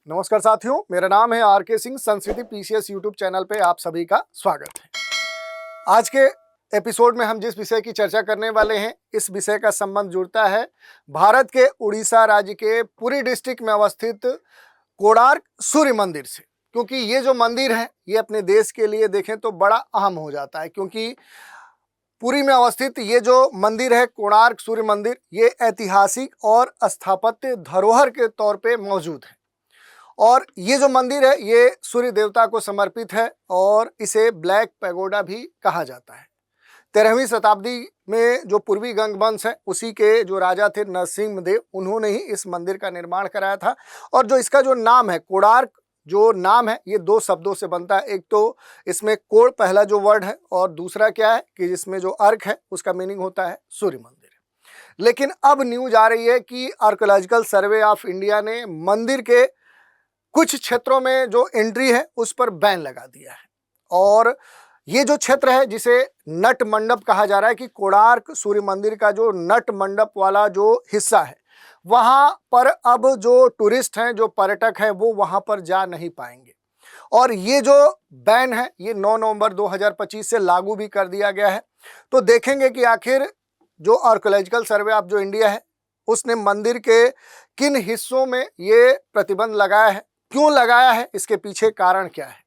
नमस्कार साथियों, मेरा नाम है आर.के. सिंह। संस्कृति पीसीएस यूट्यूब चैनल पे आप सभी का स्वागत है। आज के एपिसोड में हम जिस विषय की चर्चा करने वाले हैं, इस विषय का संबंध जुड़ता है भारत के उड़ीसा राज्य के पुरी डिस्ट्रिक्ट में अवस्थित कोणार्क सूर्य मंदिर से। क्योंकि ये जो मंदिर है, ये अपने देश के लिए देखें तो बड़ा अहम हो जाता है, क्योंकि पुरी में अवस्थित ये जो मंदिर है कोणार्क सूर्य मंदिर, ये ऐतिहासिक और स्थापत्य धरोहर के तौर पे मौजूद है। और ये जो मंदिर है, ये सूर्य देवता को समर्पित है और इसे ब्लैक पैगोडा भी कहा जाता है। 13वीं शताब्दी में जो पूर्वी गंग वंश है, उसी के जो राजा थे नरसिंहदेव, उन्होंने ही इस मंदिर का निर्माण कराया था। और जो इसका जो नाम है कोणार्क, जो नाम है ये दो शब्दों से बनता है। एक तो इसमें कोण पहला जो वर्ड है, और दूसरा क्या है कि जिसमें जो अर्क है उसका मीनिंग होता है सूर्य मंदिर। लेकिन अब न्यूज आ रही है कि आर्कियोलॉजिकल सर्वे ऑफ इंडिया ने मंदिर के कुछ क्षेत्रों में जो एंट्री है उस पर बैन लगा दिया है। और ये जो क्षेत्र है जिसे नट मंडप कहा जा रहा है, कि कोणार्क सूर्य मंदिर का जो नट मंडप वाला जो हिस्सा है, वहां पर अब जो टूरिस्ट हैं, जो पर्यटक हैं, वो वहां पर जा नहीं पाएंगे। और ये जो बैन है ये 9 नवंबर 2025 से लागू भी कर दिया गया है। तो देखेंगे कि आखिर जो आर्कियोलॉजिकल सर्वे ऑफ जो इंडिया है, उसने मंदिर के किन हिस्सों में ये प्रतिबंध लगाया है, क्यों लगाया है, इसके पीछे कारण क्या है।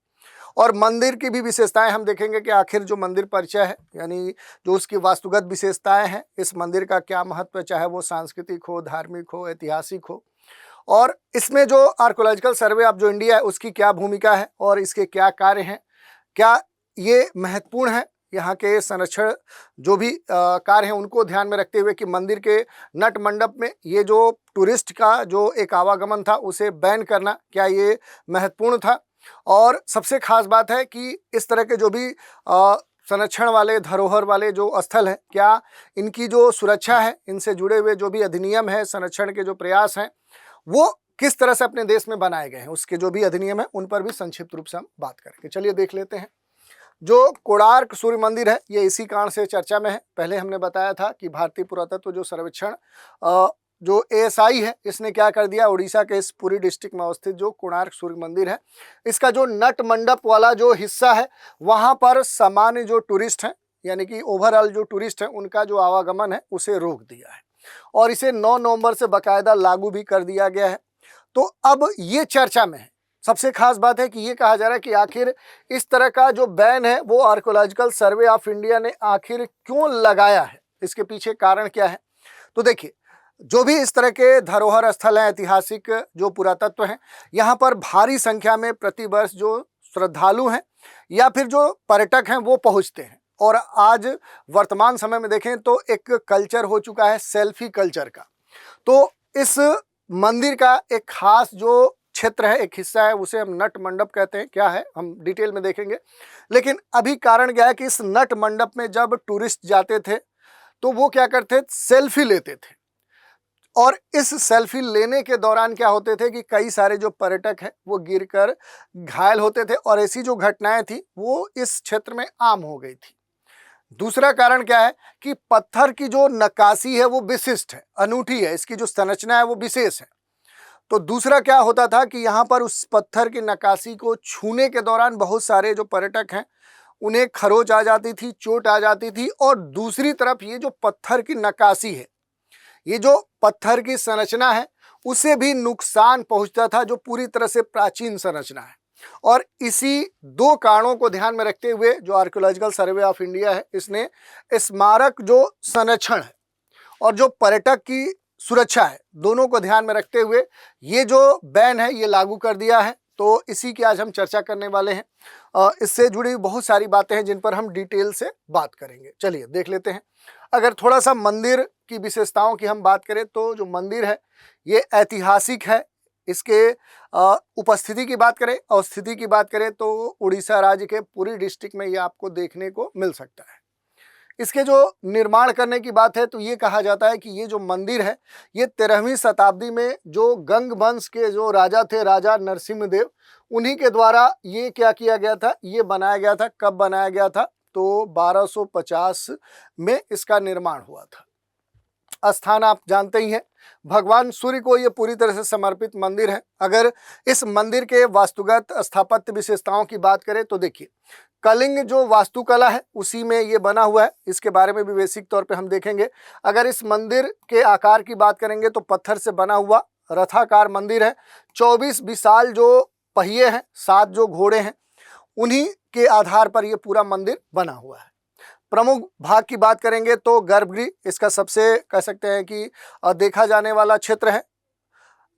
और मंदिर की भी विशेषताएं हम देखेंगे कि आखिर जो मंदिर परिचय है, यानी जो उसकी वास्तुगत विशेषताएं हैं, इस मंदिर का क्या महत्व है, चाहे वो सांस्कृतिक हो, धार्मिक हो, ऐतिहासिक हो। और इसमें जो आर्कियोलॉजिकल सर्वे ऑफ जो इंडिया है उसकी क्या भूमिका है और इसके क्या कार्य हैं, क्या ये महत्वपूर्ण है यहाँ के संरक्षण जो भी कार्य हैं उनको ध्यान में रखते हुए, कि मंदिर के नट मंडप में ये जो टूरिस्ट का जो एक आवागमन था उसे बैन करना, क्या ये महत्वपूर्ण था। और सबसे खास बात है कि इस तरह के जो भी संरक्षण वाले, धरोहर वाले जो स्थल हैं, क्या इनकी जो सुरक्षा है, इनसे जुड़े हुए जो भी अधिनियम है, संरक्षण के जो प्रयास हैं, वो किस तरह से अपने देश में बनाए गए हैं, उसके जो भी अधिनियम है उन पर भी संक्षिप्त रूप से हम बात करेंगे। चलिए देख लेते हैं। जो कोणार्क सूर्य मंदिर है ये इसी कारण से चर्चा में है। पहले हमने बताया था कि भारतीय पुरातत्व जो सर्वेक्षण जो एएसआई है, इसने क्या कर दिया, उड़ीसा के इस पुरी डिस्ट्रिक्ट में अवस्थित जो कोणार्क सूर्य मंदिर है, इसका जो नट मंडप वाला जो हिस्सा है, वहाँ पर सामान्य जो टूरिस्ट हैं, यानी कि ओवरऑल जो टूरिस्ट हैं, उनका जो आवागमन है उसे रोक दिया है। और इसे 9 नवंबर से बाकायदा लागू भी कर दिया गया है। तो अब ये चर्चा में है। सबसे खास बात है कि ये कहा जा रहा है कि आखिर इस तरह का जो बैन है वो आर्कियोलॉजिकल सर्वे ऑफ इंडिया ने आखिर क्यों लगाया है, इसके पीछे कारण क्या है। तो देखिए, जो भी इस तरह के धरोहर स्थल हैं, ऐतिहासिक जो पुरातत्व हैं, यहाँ पर भारी संख्या में प्रतिवर्ष जो श्रद्धालु हैं या फिर जो पर्यटक हैं वो पहुँचते हैं। और आज वर्तमान समय में देखें तो एक कल्चर हो चुका है सेल्फी कल्चर का। तो इस मंदिर का एक खास जो क्षेत्र है, एक हिस्सा है, उसे हम नट मंडप कहते हैं। क्या है हम डिटेल में देखेंगे। लेकिन अभी कारण क्या है कि इस नट मंडप में जब टूरिस्ट जाते थे तो वो क्या करते थे, सेल्फी लेते थे। और इस सेल्फी लेने के दौरान क्या होते थे कि कई सारे जो पर्यटक हैं वो गिरकर घायल होते थे। और ऐसी जो घटनाएं थी वो इस क्षेत्र में आम हो गई थी। दूसरा कारण क्या है कि पत्थर की जो नक्काशी है वो विशिष्ट है, अनूठी है, इसकी जो संरचना है वो विशेष है। तो दूसरा क्या होता था कि यहाँ पर उस पत्थर की नक्काशी को छूने के दौरान बहुत सारे जो पर्यटक हैं उन्हें खरोच आ जाती थी, चोट आ जाती थी। और दूसरी तरफ ये जो पत्थर की नक्काशी है, ये जो पत्थर की संरचना है, उसे भी नुकसान पहुंचता था, जो पूरी तरह से प्राचीन संरचना है। और इसी दो कारणों को ध्यान में रखते हुए जो आर्कियोलॉजिकल सर्वे ऑफ इंडिया है, इसने स्मारक जो संरक्षण है और जो पर्यटक की सुरक्षा है, दोनों को ध्यान में रखते हुए ये जो बैन है ये लागू कर दिया है। तो इसी की आज हम चर्चा करने वाले हैं। इससे जुड़ी बहुत सारी बातें हैं जिन पर हम डिटेल से बात करेंगे। चलिए देख लेते हैं। अगर थोड़ा सा मंदिर की विशेषताओं की हम बात करें तो जो मंदिर है ये ऐतिहासिक है। इसके उपस्थिति की बात करें, अवस्थिति की बात करें तो उड़ीसा राज्य के पुरी डिस्ट्रिक्ट में ये आपको देखने को मिल सकता है। इसके जो निर्माण करने की बात है तो ये कहा जाता है कि ये जो मंदिर है ये 13वीं शताब्दी में जो गंग वंश के जो राजा थे, राजा नरसिंहदेव, उन्हीं के द्वारा ये क्या किया गया था, ये बनाया गया था। कब बनाया गया था, तो 1250 में इसका निर्माण हुआ था। स्थान आप जानते ही हैं भगवान सूर्य को ये पूरी तरह से समर्पित मंदिर है। अगर इस मंदिर के वास्तुगत स्थापत्य विशेषताओं की बात करें तो देखिए, कलिंग जो वास्तुकला है उसी में ये बना हुआ है। इसके बारे में भी बेसिक तौर पे हम देखेंगे। अगर इस मंदिर के आकार की बात करेंगे तो पत्थर से बना हुआ रथाकार मंदिर है। 24 विशाल जो पहिए हैं, 7 जो घोड़े हैं, उन्हीं के आधार पर ये पूरा मंदिर बना हुआ है। प्रमुख भाग की बात करेंगे तो गर्भगृह इसका सबसे कह सकते हैं कि देखा जाने वाला क्षेत्र है।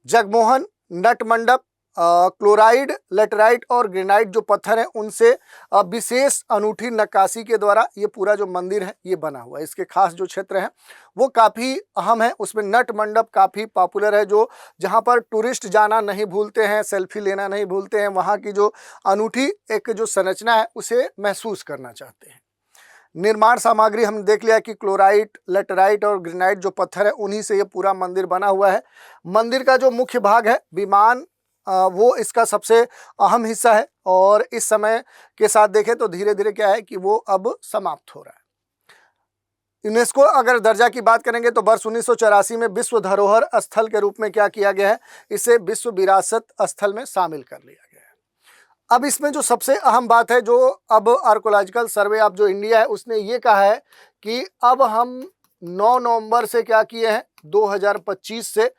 जगमोहन, नट मंडप, क्लोराइड, लेटराइट और ग्रेनाइट जो पत्थर हैं उनसे विशेष अनूठी नक्काशी के द्वारा ये पूरा जो मंदिर है ये बना हुआ है। इसके खास जो क्षेत्र हैं वो काफ़ी अहम है। उसमें नट मंडप काफ़ी पॉपुलर है, जो जहाँ पर टूरिस्ट जाना नहीं भूलते हैं, सेल्फी लेना नहीं भूलते हैं, वहाँ की जो अनूठी एक जो संरचना है उसे महसूस करना चाहते हैं। निर्माण सामग्री हम देख लिया कि क्लोराइट, लेटराइट और ग्रेनाइट जो पत्थर है उन्हीं से ये पूरा मंदिर बना हुआ है। मंदिर का जो मुख्य भाग है विमान, वो इसका सबसे अहम हिस्सा है और इस समय के साथ देखें तो धीरे धीरे क्या है कि वो अब समाप्त हो रहा है। यूनेस्को अगर दर्जा की बात करेंगे तो वर्ष 1984 में विश्व धरोहर स्थल के रूप में क्या किया गया है, इसे विश्व विरासत स्थल में शामिल कर लिया गया है। अब इसमें जो सबसे अहम बात है, जो अब आर्कोलॉजिकल सर्वे ऑफ जो इंडिया है उसने ये कहा है कि अब हम 9 नवंबर से क्या किए हैं, 2025 से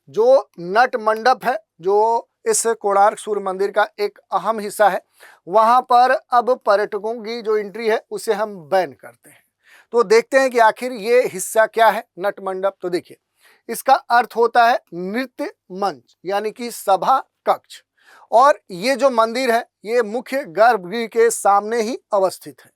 जो नट मंडप है जो इस कोणार्क सूर्य मंदिर का एक अहम हिस्सा है, वहाँ पर अब पर्यटकों की जो एंट्री है उसे हम बैन करते हैं। तो देखते हैं कि आखिर ये हिस्सा क्या है नट मंडप। तो देखिए, इसका अर्थ होता है नृत्य मंच यानी कि सभा कक्ष, और ये जो मंदिर है ये मुख्य गर्भगृह के सामने ही अवस्थित है।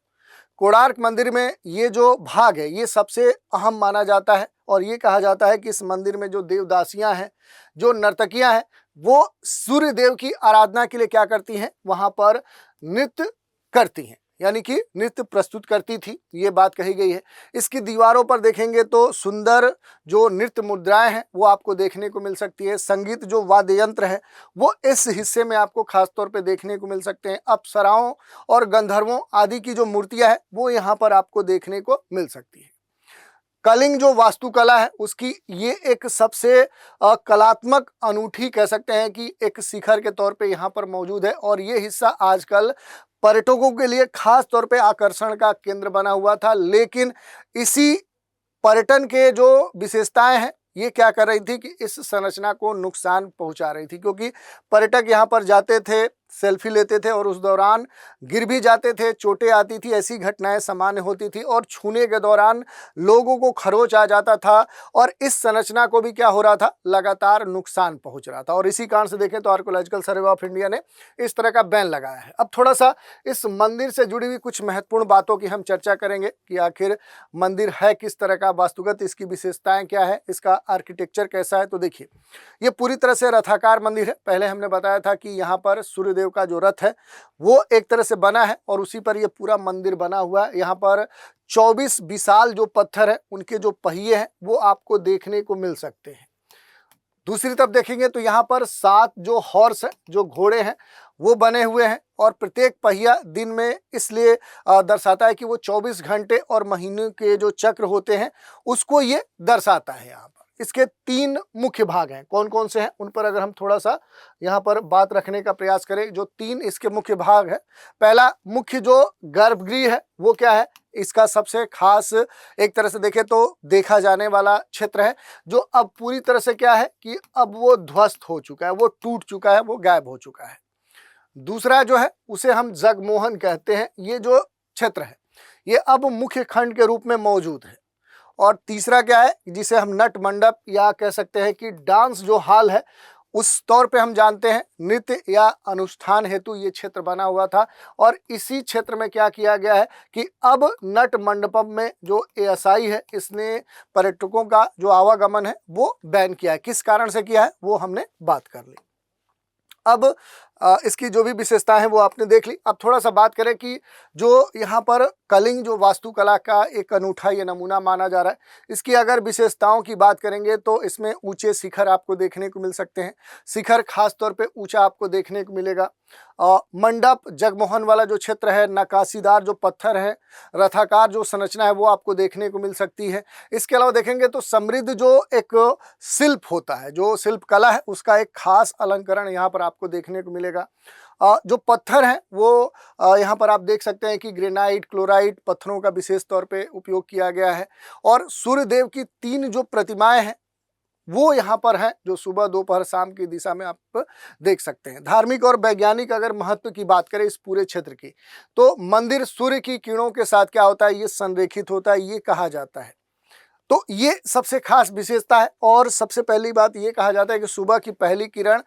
कोणार्क मंदिर में ये जो भाग है ये सबसे अहम माना जाता है और ये कहा जाता है कि इस मंदिर में जो देवदासियां हैं, जो नर्तकियां हैं, वो सूर्य देव की आराधना के लिए क्या करती हैं, वहां पर नृत्य करती हैं, यानी कि नृत्य प्रस्तुत करती थी, ये बात कही गई है। इसकी दीवारों पर देखेंगे तो सुंदर जो नृत्य मुद्राएं हैं वो आपको देखने को मिल सकती है। संगीत जो वाद्य यंत्र है वो इस हिस्से में आपको खास तौर पे देखने को मिल सकते हैं। अप्सराओं और गंधर्वों आदि की जो मूर्तियां हैं वो यहाँ पर आपको देखने को मिल सकती है। कलिंग जो वास्तुकला है उसकी ये एक सबसे कलात्मक अनूठी कह सकते हैं कि एक शिखर के तौर पे यहाँ पर मौजूद है और ये हिस्सा आजकल पर्यटकों के लिए खास तौर पे आकर्षण का केंद्र बना हुआ था। लेकिन इसी पर्यटन के जो विशेषताएं हैं ये क्या कर रही थी कि इस संरचना को नुकसान पहुंचा रही थी, क्योंकि पर्यटक यहाँ पर जाते थे, सेल्फी लेते थे और उस दौरान गिर भी जाते थे, चोटें आती थी, ऐसी घटनाएं सामान्य होती थी और छूने के दौरान लोगों को खरोच आ जाता था और इस संरचना को भी क्या हो रहा था, लगातार नुकसान पहुंच रहा था। और इसी कारण से देखें तो आर्कोलॉजिकल सर्वे ऑफ इंडिया ने इस तरह का बैन लगाया है। अब थोड़ा सा इस मंदिर से जुड़ी हुई कुछ महत्वपूर्ण बातों की हम चर्चा करेंगे कि आखिर मंदिर है किस तरह का, वास्तुगत इसकी विशेषताएं क्या है, इसका आर्किटेक्चर कैसा है। तो देखिए, ये पूरी तरह से रथाकार मंदिर है। पहले हमने बताया था कि यहाँ पर सूर्यदेव का जो रथ है वो एक तरह से बना है और उसी पर ये पूरा मंदिर बना हुआ है। यहाँ पर 24 विशाल जो पत्थर है उनके जो पहिए हैं वो आपको देखने को मिल सकते हैं। दूसरी तरफ देखेंगे तो यहाँ पर 7 जो हॉर्स है, जो घोड़े हैं, वो बने हुए हैं और प्रत्येक पहिया दिन में इसलिए दर्शाता है कि वो 24 घंटे और महीने के जो चक्र होते हैं उसको ये दर्शाता है। यहाँ पर इसके 3 मुख्य भाग हैं। कौन कौन से हैं उन पर अगर हम थोड़ा सा यहाँ पर बात रखने का प्रयास करें, जो 3 इसके मुख्य भाग है। पहला मुख्य जो गर्भगृह है वो क्या है, इसका सबसे खास एक तरह से देखें तो देखा जाने वाला क्षेत्र है, जो अब पूरी तरह से क्या है कि अब वो ध्वस्त हो चुका है, वो टूट चुका है, वो गायब हो चुका है। दूसरा जो है उसे हम जगमोहन कहते हैं, ये जो क्षेत्र है ये अब मुख्य खंड के रूप में मौजूद है। और तीसरा क्या है जिसे हम नट मंडप या कह सकते हैं कि डांस जो हॉल है उस तौर पे हम जानते हैं, नृत्य या अनुष्ठान हेतु ये क्षेत्र बना हुआ था। और इसी क्षेत्र में क्या किया गया है कि अब नट मंडपम में जो एएसआई है इसने पर्यटकों का जो आवागमन है वो बैन किया है। किस कारण से किया है वो हमने बात कर ली। अब इसकी जो भी विशेषताएं हैं वो आपने देख ली। अब थोड़ा सा बात करें कि जो यहाँ पर कलिंग जो वास्तुकला का एक अनूठा ये नमूना माना जा रहा है, इसकी अगर विशेषताओं की बात करेंगे तो इसमें ऊंचे शिखर आपको देखने को मिल सकते हैं। शिखर खास तौर पे ऊंचा आपको देखने को मिलेगा। मंडप जगमोहन वाला जो क्षेत्र है, नक्काशीदार जो पत्थर है, रथाकार जो संरचना है वो आपको देखने को मिल सकती है। इसके अलावा देखेंगे तो समृद्ध जो एक शिल्प होता है, जो शिल्प कला है, उसका एक खास अलंकरण यहाँ पर आपको देखने को मिलेगा। जो पत्थर हैं वो यहाँ पर आप देख सकते हैं कि ग्रेनाइट, क्लोराइट पत्थरों का विशेष तौर पे उपयोग किया गया है। और सूर्यदेव की 3 जो प्रतिमाएं हैं वो यहाँ पर हैं, जो सुबह, दोपहर, शाम की दिशा में आप देख सकते हैं। धार्मिक और वैज्ञानिक अगर महत्व की बात करें इस पूरे क्षेत्र की, तो मंदिर सूर्य की किरणों के साथ क्या होता है, ये संरेखित होता है, ये कहा जाता है। तो ये सबसे खास विशेषता है। और सबसे पहली बात ये कहा जाता है कि सुबह की पहली किरण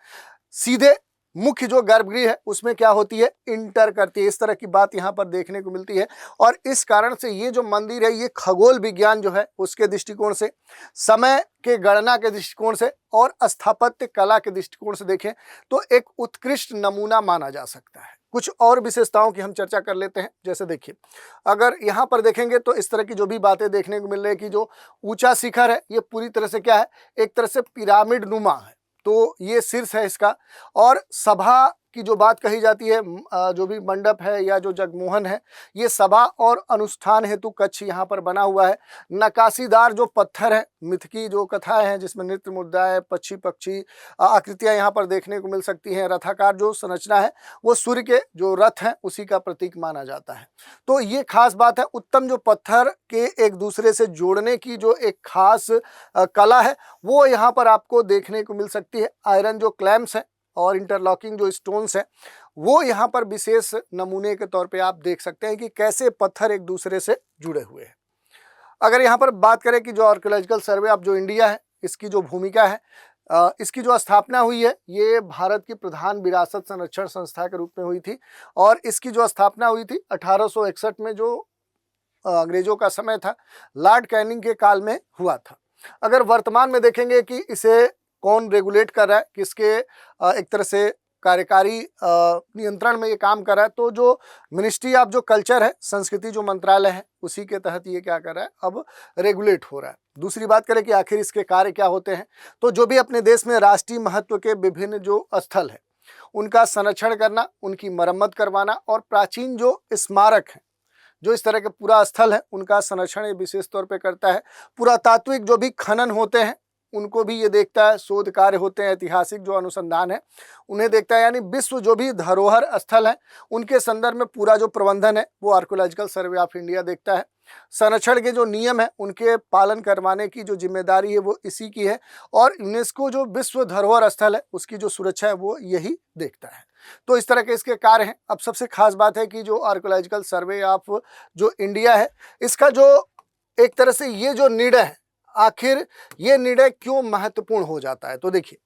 सीधे मुख्य जो गर्भगृह है उसमें क्या होती है, इंटर करती है। इस तरह की बात यहाँ पर देखने को मिलती है। और इस कारण से ये जो मंदिर है ये खगोल विज्ञान जो है उसके दृष्टिकोण से, समय के गणना के दृष्टिकोण से और स्थापत्य कला के दृष्टिकोण से देखें तो एक उत्कृष्ट नमूना माना जा सकता है। कुछ और विशेषताओं की हम चर्चा कर लेते हैं। जैसे देखिए, अगर यहाँ पर देखेंगे तो इस तरह की जो भी बातें देखने को मिल रही है कि जो ऊंचा शिखर है ये पूरी तरह से क्या है, एक तरह से पिरामिड नुमा है, तो ये शीर्ष है इसका। और सभा की जो बात कही जाती है, जो भी मंडप है या जो जगमोहन है, ये सभा और अनुष्ठान हेतु कक्ष यहाँ पर बना हुआ है। नक्काशीदार जो पत्थर है, मिथकी जो कथाएं हैं जिसमें नृत्य मुद्राएं, पक्षी पक्षी आकृतियां यहाँ पर देखने को मिल सकती हैं। रथाकार जो संरचना है वो सूर्य के जो रथ हैं उसी का प्रतीक माना जाता है। तो ये खास बात है। उत्तम जो पत्थर के एक दूसरे से जोड़ने की जो एक खास कला है वो यहाँ पर आपको देखने को मिल सकती है। आयरन जो क्लैम्प्स हैं और इंटरलॉकिंग जो स्टोन्स हैं वो यहाँ पर विशेष नमूने के तौर पे आप देख सकते हैं कि कैसे पत्थर एक दूसरे से जुड़े हुए हैं। अगर यहाँ पर बात करें कि जो आर्कियोलॉजिकल सर्वे ऑफ जो इंडिया है, इसकी जो भूमिका है, इसकी जो स्थापना हुई है ये भारत की प्रधान विरासत संरक्षण संस्था के रूप में हुई थी। और इसकी जो स्थापना हुई थी 1861 में, जो अंग्रेजों का समय था, लॉर्ड कैनिंग के काल में हुआ था। अगर वर्तमान में देखेंगे कि इसे कौन रेगुलेट कर रहा है, किसके एक तरह से कार्यकारी नियंत्रण में ये काम कर रहा है, तो जो मिनिस्ट्री ऑफ जो कल्चर है, संस्कृति जो मंत्रालय है, उसी के तहत ये क्या कर रहा है, अब रेगुलेट हो रहा है। दूसरी बात करें कि आखिर इसके कार्य क्या होते हैं, तो जो भी अपने देश में राष्ट्रीय महत्व के विभिन्न जो स्थल है उनका संरक्षण करना, उनकी मरम्मत करवाना और प्राचीन जो स्मारक हैं, जो इस तरह के पूरा स्थल है, उनका संरक्षण ये विशेष तौर पे करता है। पुरातात्विक जो भी खनन होते हैं उनको भी ये देखता है, शोध कार्य होते हैं, ऐतिहासिक जो अनुसंधान है उन्हें देखता है। यानी विश्व जो भी धरोहर स्थल हैं उनके संदर्भ में पूरा जो प्रबंधन है वो आर्कियोलॉजिकल सर्वे ऑफ इंडिया देखता है। संरक्षण के जो नियम है उनके पालन करवाने की जो जिम्मेदारी है वो इसी की है। और यूनेस्को जो विश्व धरोहर स्थल है उसकी जो सुरक्षा है वो यही देखता है। तो इस तरह के इसके कार्य हैं। अब सबसे खास बात है कि जो आर्कियोलॉजिकल सर्वे ऑफ जो इंडिया है, इसका जो एक तरह से ये जो निर्णय है, आखिर ये निर्णय क्यों महत्वपूर्ण हो जाता है, तो देखिए,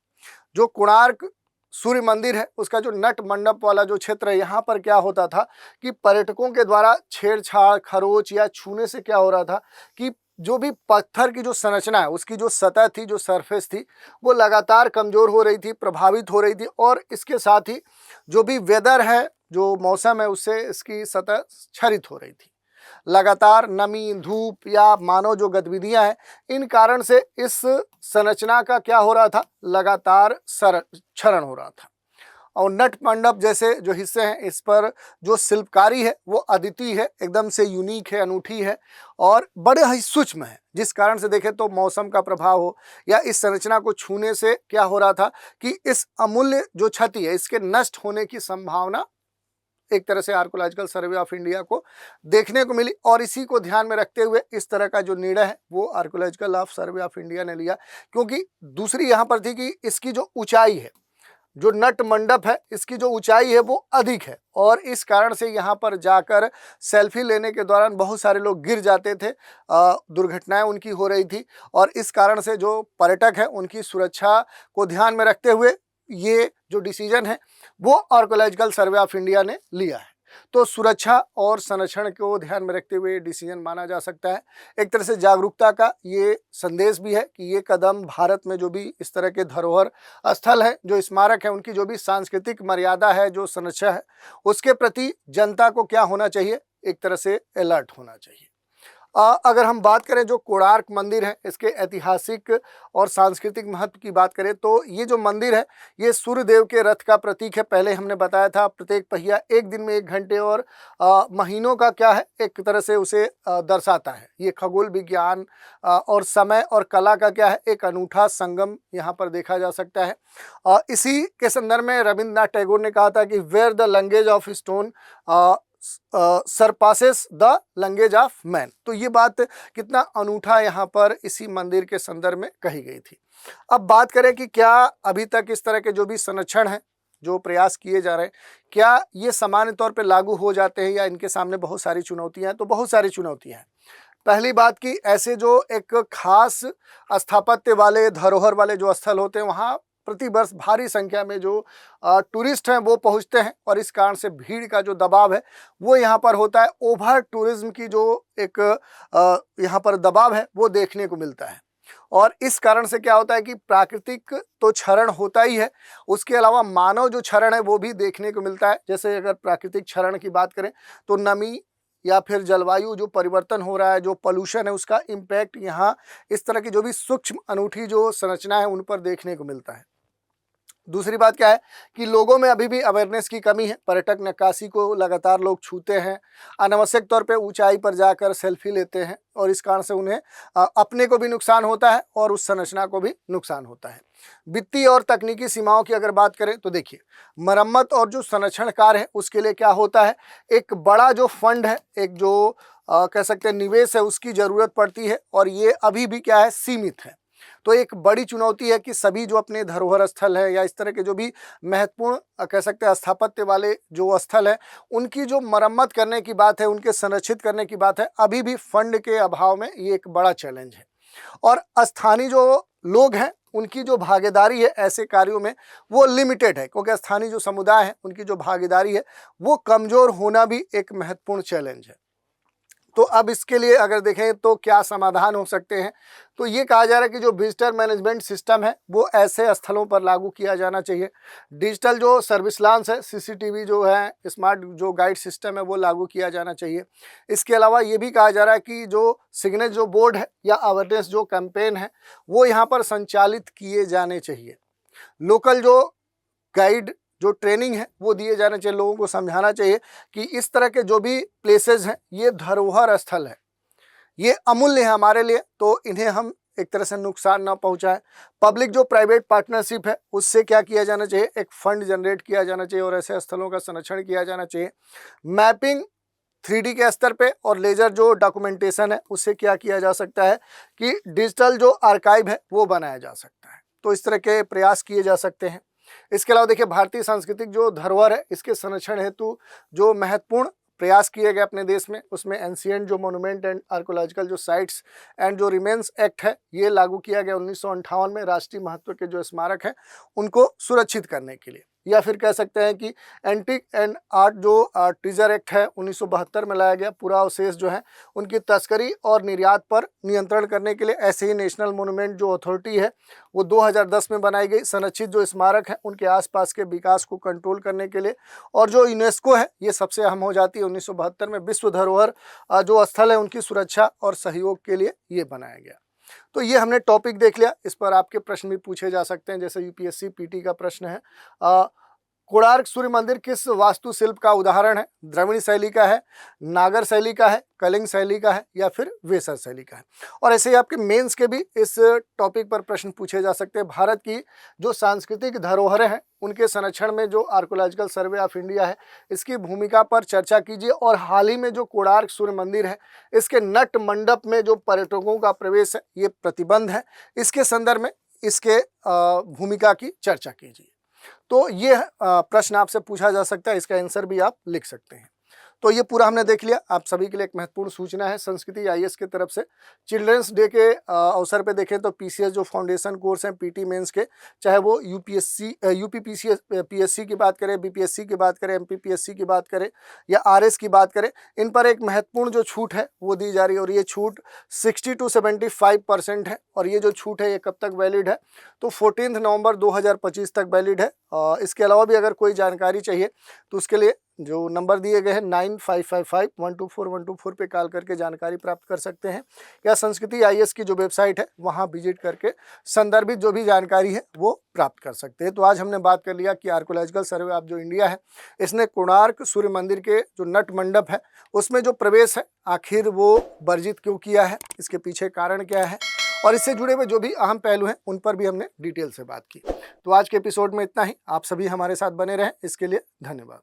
जो कोणार्क सूर्य मंदिर है उसका जो नट मंडप वाला जो क्षेत्र है, यहाँ पर क्या होता था कि पर्यटकों के द्वारा छेड़छाड़, खरोच या छूने से क्या हो रहा था कि जो भी पत्थर की जो संरचना है उसकी जो सतह थी, जो सरफेस थी, वो लगातार कमजोर हो रही थी, प्रभावित हो रही थी। और इसके साथ ही जो भी वेदर है, जो मौसम है, उससे इसकी सतह क्षरित हो रही थी। लगातार नमी, धूप या मानव जो गतिविधियां हैं, इन कारण से इस संरचना का क्या हो रहा था, लगातार क्षरण हो रहा था। और नट मंडप जैसे जो हिस्से हैं, इस पर जो शिल्पकारी है वो अद्वितीय है, एकदम से यूनिक है, अनूठी है और बड़े ही सूक्ष्म है। जिस कारण से देखें तो मौसम का प्रभाव हो या इस संरचना को छूने से क्या हो रहा था कि इस अमूल्य जो क्षति है इसके नष्ट होने की संभावना एक तरह से आर्कियोलॉजिकल सर्वे ऑफ इंडिया को देखने को मिली। और इसी को ध्यान में रखते हुए इस तरह का जो निर्णय है वो archaeological of survey of India ने लिया। क्योंकि दूसरी यहाँ पर थी कि इसकी जो ऊंचाई है, जो नट मंडप है, इसकी जो ऊंचाई है वो अधिक है और इस कारण से यहाँ पर जाकर सेल्फी लेने के दौरान बहुत सारे लोग गिर जाते थे, दुर्घटनाएं उनकी हो रही थी। और इस कारण से जो पर्यटक है उनकी सुरक्षा को ध्यान में रखते हुए ये जो डिसीजन है वो आर्कियोलॉजिकल सर्वे ऑफ इंडिया ने लिया है। तो सुरक्षा और संरक्षण को ध्यान में रखते हुए डिसीजन माना जा सकता है। एक तरह से जागरूकता का ये संदेश भी है कि ये कदम भारत में जो भी इस तरह के धरोहर स्थल है, जो स्मारक है, उनकी जो भी सांस्कृतिक मर्यादा है, जो संरक्षण है, उसके प्रति जनता को क्या होना चाहिए, एक तरह से अलर्ट होना चाहिए। अगर हम बात करें जो कोणार्क मंदिर है, इसके ऐतिहासिक और सांस्कृतिक महत्व की बात करें तो ये जो मंदिर है ये सूर्यदेव के रथ का प्रतीक है। पहले हमने बताया था प्रत्येक पहिया एक दिन में 1 घंटे और महीनों का क्या है, एक तरह से उसे दर्शाता है। ये खगोल विज्ञान और समय और कला का क्या है, एक अनूठा संगम यहाँ पर देखा जा सकता है। इसी के संदर्भ में रविंद्रनाथ टैगोर ने कहा था कि where the language of stone surpasses the language of man. तो ये बात कितना अनूठा यहाँ पर इसी मंदिर के संदर्भ में कही गई थी। अब बात करें कि क्या अभी तक इस तरह के जो भी संरक्षण है, जो प्रयास किए जा रहे हैं, क्या ये सामान्य तौर पे लागू हो जाते हैं या इनके सामने बहुत सारी चुनौतियां हैं? तो बहुत सारी चुनौतियां हैं। पहली बात कि ऐसे जो एक खास स्थापत्य वाले धरोहर वाले जो स्थल होते हैं, वहाँ प्रति वर्ष भारी संख्या में जो टूरिस्ट हैं वो पहुंचते हैं और इस कारण से भीड़ का जो दबाव है वो यहाँ पर होता है। ओवर टूरिज्म की जो एक यहाँ पर दबाव है वो देखने को मिलता है और इस कारण से क्या होता है कि प्राकृतिक तो क्षरण होता ही है, उसके अलावा मानव जो क्षरण है वो भी देखने को मिलता है। जैसे अगर प्राकृतिक क्षरण की बात करें तो नमी या फिर जलवायु जो परिवर्तन हो रहा है, जो पोल्यूशन है, उसका इम्पैक्ट यहाँ इस तरह की जो भी सूक्ष्म अनूठी जो संरचना है उन पर देखने को मिलता है। दूसरी बात क्या है कि लोगों में अभी भी अवेयरनेस की कमी है। पर्यटक नक्काशी को लगातार लोग छूते हैं, अनावश्यक तौर पे ऊंचाई पर जाकर सेल्फी लेते हैं और इस कारण से उन्हें अपने को भी नुकसान होता है और उस संरचना को भी नुकसान होता है। वित्तीय और तकनीकी सीमाओं की अगर बात करें तो देखिए, मरम्मत और जो संरक्षण कार्य है उसके लिए क्या होता है, एक बड़ा जो फंड है, एक जो कह सकते हैं निवेश है, उसकी ज़रूरत पड़ती है और ये अभी भी क्या है, सीमित है। तो एक बड़ी चुनौती है कि सभी जो अपने धरोहर स्थल है या इस तरह के जो भी महत्वपूर्ण कह सकते हैं स्थापत्य वाले जो स्थल है, उनकी जो मरम्मत करने की बात है, उनके संरक्षित करने की बात है, अभी भी फंड के अभाव में ये एक बड़ा चैलेंज है। और स्थानीय जो लोग हैं उनकी जो भागीदारी है ऐसे कार्यों में वो लिमिटेड है, क्योंकि स्थानीय जो समुदाय है उनकी जो भागीदारी है वो कमज़ोर होना भी एक महत्वपूर्ण चैलेंज है। तो अब इसके लिए अगर देखें तो क्या समाधान हो सकते हैं, तो ये कहा जा रहा है कि जो विजिटर मैनेजमेंट सिस्टम है वो ऐसे स्थलों पर लागू किया जाना चाहिए। डिजिटल जो सर्विस लांस है, सीसीटीवी जो है, स्मार्ट जो गाइड सिस्टम है वो लागू किया जाना चाहिए। इसके अलावा ये भी कहा जा रहा है कि जो सिग्नेचर जो बोर्ड है या अवेयरनेस जो कैंपेन है वो यहाँ पर संचालित किए जाने चाहिए। लोकल जो गाइड जो ट्रेनिंग है वो दिए जाने चाहिए, लोगों को समझाना चाहिए कि इस तरह के जो भी प्लेसेस हैं ये धरोहर स्थल है, ये अमूल्य है हमारे लिए, तो इन्हें हम एक तरह से नुकसान ना पहुंचाएं। पब्लिक जो प्राइवेट पार्टनरशिप है उससे क्या किया जाना चाहिए, एक फंड जनरेट किया जाना चाहिए और ऐसे स्थलों का संरक्षण किया जाना चाहिए। मैपिंग 3D के स्तर पे और लेजर जो डॉक्यूमेंटेशन है उससे क्या किया जा सकता है कि डिजिटल जो आर्काइव है वो बनाया जा सकता है। तो इस तरह के प्रयास किए जा सकते हैं। इसके अलावा देखिए, भारतीय सांस्कृतिक जो धरोहर है इसके संरक्षण हेतु जो महत्वपूर्ण प्रयास किए गए अपने देश में, उसमें एंशिएंट जो मोन्यूमेंट एंड आर्कोलॉजिकल जो साइट्स एंड जो रिमेन्स एक्ट है ये लागू किया गया 1958 में। राष्ट्रीय महत्व के जो स्मारक हैं उनको सुरक्षित करने के लिए, या फिर कह सकते हैं कि एंटिक एंड आर्ट जो ट्रेजर एक्ट है 1972 में लाया गया। पूरा अवशेष जो है उनकी तस्करी और निर्यात पर नियंत्रण करने के लिए। ऐसे ही नेशनल मोन्यूमेंट जो अथॉरिटी है वो 2010 में बनाई गई। संरक्षित जो स्मारक है उनके आसपास के विकास को कंट्रोल करने के लिए। और जो यूनेस्को है ये सबसे अहम हो जाती है, 1972 में विश्व धरोहर जो स्थल है उनकी सुरक्षा और सहयोग के लिए ये बनाया गया। तो ये हमने टॉपिक देख लिया, इस पर आपके प्रश्न भी पूछे जा सकते हैं। जैसे यूपीएससी पीटी का प्रश्न है, कोणार्क सूर्य मंदिर किस वास्तुशिल्प का उदाहरण है? द्रविड़ शैली का है, नागर शैली का है, कलिंग शैली का है या फिर वेसर शैली का है? और ऐसे ही आपके मेंस के भी इस टॉपिक पर प्रश्न पूछे जा सकते हैं। भारत की जो सांस्कृतिक धरोहरें हैं उनके संरक्षण में जो आर्कोलॉजिकल सर्वे ऑफ इंडिया है इसकी भूमिका पर चर्चा कीजिए। और हाल ही में जो कोणार्क सूर्य मंदिर है इसके नट मंडप में जो पर्यटकों का प्रवेश है ये प्रतिबंध है, इसके संदर्भ में इसके भूमिका की चर्चा कीजिए। तो ये प्रश्न आपसे पूछा जा सकता है, इसका आंसर भी आप लिख सकते हैं। तो ये पूरा हमने देख लिया। आप सभी के लिए एक महत्वपूर्ण सूचना है संस्कृति आईएएस की तरफ से। चिल्ड्रंस डे के अवसर पे देखें तो पीसीएस जो फाउंडेशन कोर्स हैं पीटी मेंस के, चाहे वो यूपीएससी पीएससी की बात करें, बीपीएससी की बात करें, एमपीपीएससी की बात करें या आरएस की बात करें, इन पर एक महत्वपूर्ण जो छूट है वो दी जा रही है और ये छूट 60 to 75% है। और ये जो छूट है ये कब तक वैलिड है? तो 14 नवंबर 2025 तक वैलिड है। इसके अलावा भी अगर कोई जानकारी चाहिए तो उसके लिए जो नंबर दिए गए हैं 9555124124 पे कॉल करके जानकारी प्राप्त कर सकते हैं, या संस्कृति आईएएस की जो वेबसाइट है वहां विजिट करके संदर्भित जो भी जानकारी है वो प्राप्त कर सकते हैं। तो आज हमने बात कर लिया कि आर्कोलॉजिकल सर्वे ऑफ जो इंडिया है इसने कोणार्क सूर्य मंदिर के जो नट मंडप है उसमें जो प्रवेश है आखिर वो वर्जित क्यों किया है, इसके पीछे कारण क्या है, और इससे जुड़े हुए जो भी अहम पहलू हैं उन पर भी हमने डिटेल से बात की। तो आज के एपिसोड में इतना ही। आप सभी हमारे साथ बने रहें, इसके लिए धन्यवाद।